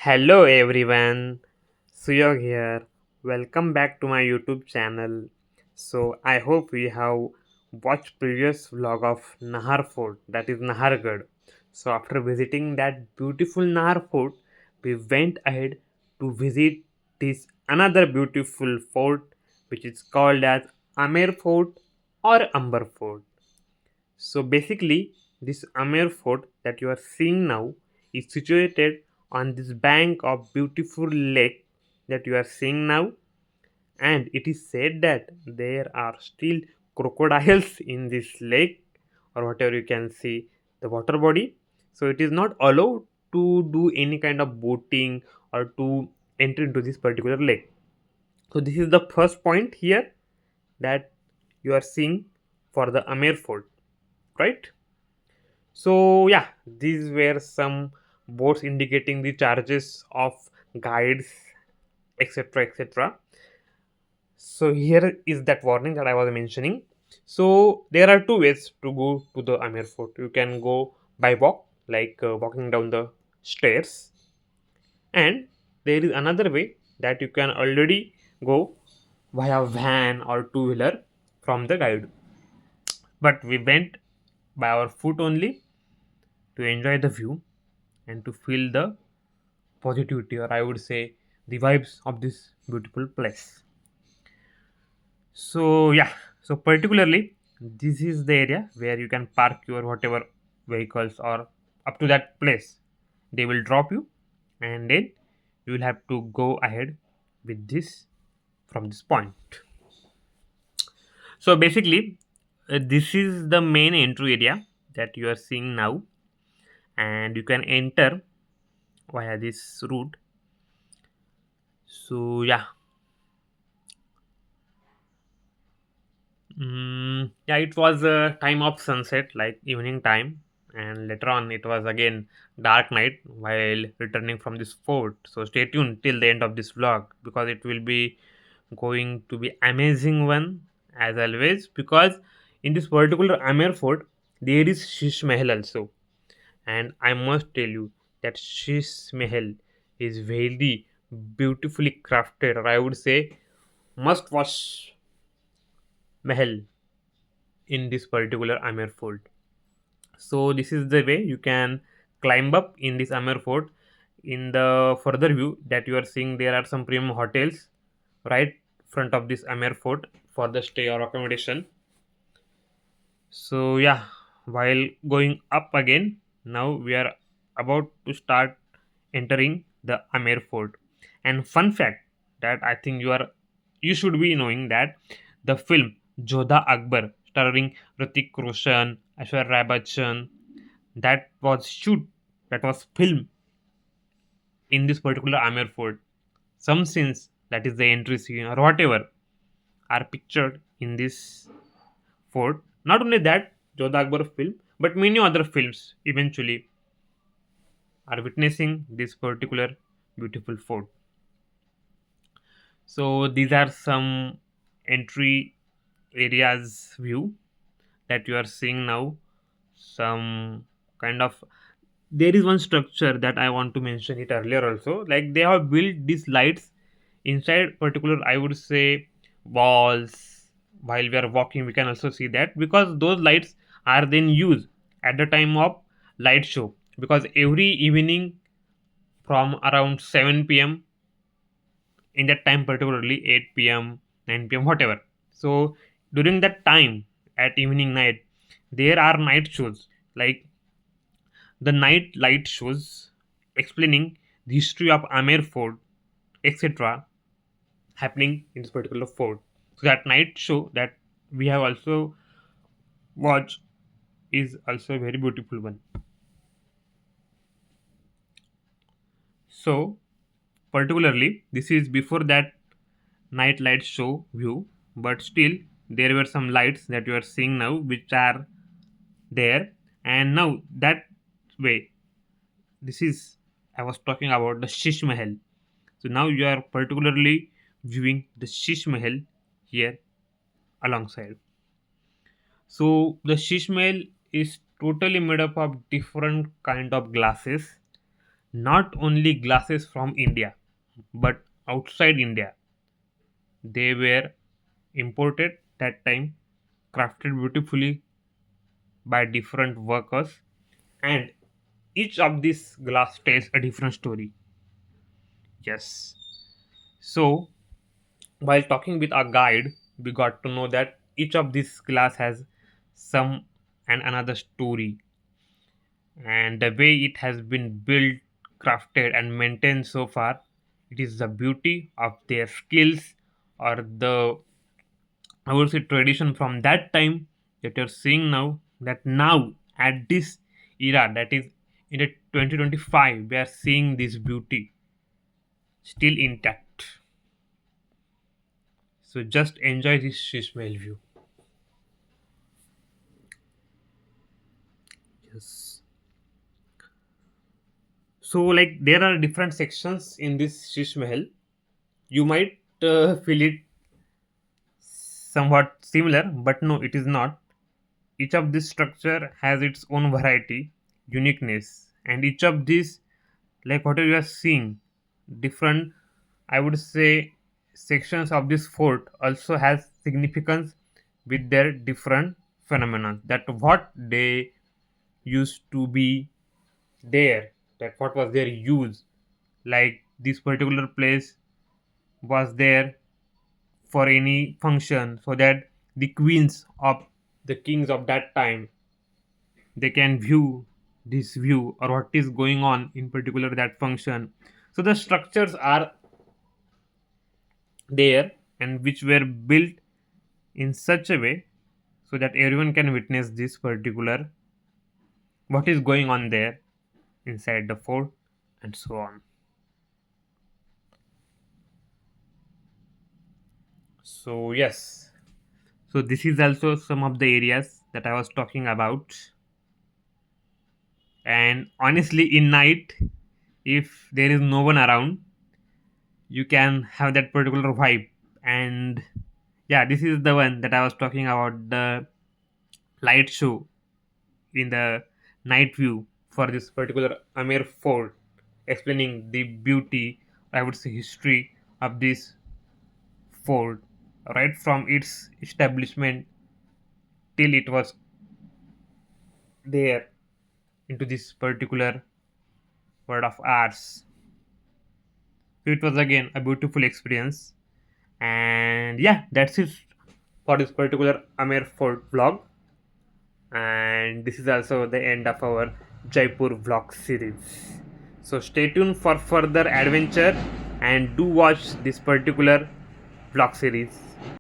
Hello everyone, Suyog here. Welcome back to my YouTube channel. So I hope we have watched previous vlog of Nahar Fort, that is Nahargarh. So after visiting that beautiful Nahar Fort, we went ahead to visit this another beautiful fort which is called as Amer Fort or Amber Fort. So basically, this Amer fort that you are seeing now is situated on this bank of beautiful lake that you are seeing now, and it is said that there are still crocodiles in this lake or whatever you can see the water body. So it is not allowed to do any kind of boating or to enter into this particular lake. So this is the first point here that you are seeing for the Amer fort, right? So yeah, these were some boards indicating the charges of guides, etc., etc. So here is that warning that I was mentioning. So there are two ways to go to the Amer Fort. You can go by walk, like walking down the stairs, and there is another way that you can already go via van or two wheeler from the guide. But we went by our foot only to enjoy the view and to feel the positivity, or I would say the vibes of this beautiful place. So yeah, so particularly this is the area where you can park your whatever vehicles or up to that place. They will drop you, and then you will have to go ahead with this from this point. So basically, this is the main entry area that you are seeing now, and you can enter via this route. So yeah, yeah, it was a time of sunset, like evening time, and later on it was again dark night while returning from this fort. So stay tuned till the end of this vlog because it will be going to be amazing one as always. Because in this particular Amer fort, there is Shish Mahal also, and I must tell you that Shish Mahal is very beautifully crafted, or I would say must watch Mahal in this particular Amer fort. So this is the way you can climb up in this Amer fort. In the further view that you are seeing, there are some premium hotels right front of this Amer fort for the stay or accommodation. So yeah, while going up again, now we are about to start entering the Amer fort. And fun fact that I think you should be knowing that the film Jodha Akbar starring Hrithik Roshan, Aishwarya Rai Bachchan, that was shoot that was filmed in this particular Amer fort. Some scenes, that is the entry scene or whatever, are pictured in this fort. Not only that, Jodha Akbar film, but many other films eventually are witnessing this particular beautiful fort. So these are some entry areas view that you are seeing now. Some kind of, there is one structure that I want to mention it earlier also. Like they have built these lights inside particular, I would say, walls. While we are walking, we can also see that because those lights are then used at the time of light show. Because every evening from around 7 p.m., in that time particularly 8 p.m., 9 p.m., whatever. So during that time at evening night, there are night shows like the night light shows explaining the history of Amer Fort, etc., happening in this particular fort. So that night show that we have also watched is also a very beautiful one. So particularly this is before that night light show view, but still there were some lights that you are seeing now which are there, and now that way, this is, I was talking about the Shish Mahal. So now you are particularly viewing the Shish Mahal here alongside. So the Shish Mahal is totally made up of different kind of glasses not only glasses from India, but outside India. They were imported that time, crafted beautifully by different workers, and each of these glass tells a different story. Yes. So, while talking with our guide, we got to know that each of these glass has some and another story, and the way it has been built, crafted, and maintained so far, it is the beauty of their skills, or the, I would say, tradition from that time that you're seeing now. That now at this era, that is in the 2025, we are seeing this beauty still intact. So just enjoy this Shishmail view. Yes. So like there are different sections in this Shish Mahal. You might feel it somewhat similar, but no, it is not. Each of this structure has its own variety, uniqueness, and each of these, like what you are seeing, different, I would say, sections of this fort also has significance with their different phenomena. That what they used to be there, that what was their use, like this particular place was there for any function, so that the queens of the kings of that time, they can view this view or what is going on in particular that function. So the structures are there, and which were built in such a way so that everyone can witness this particular what is going on there inside the fort, and so on. So yes, so this is also some of the areas that I was talking about. And honestly, in night, if there is no one around, you can have that particular vibe. And yeah, this is the one that I was talking about, the light show in the night view for this particular Amer fort, explaining the beauty, I would say history of this fort, right from its establishment till it was there into this particular world of ours. It was again a beautiful experience. And yeah, that's it for this particular Amer Fort vlog. And this is also the end of our Jaipur vlog series. So stay tuned for further adventure and do watch this particular vlog series.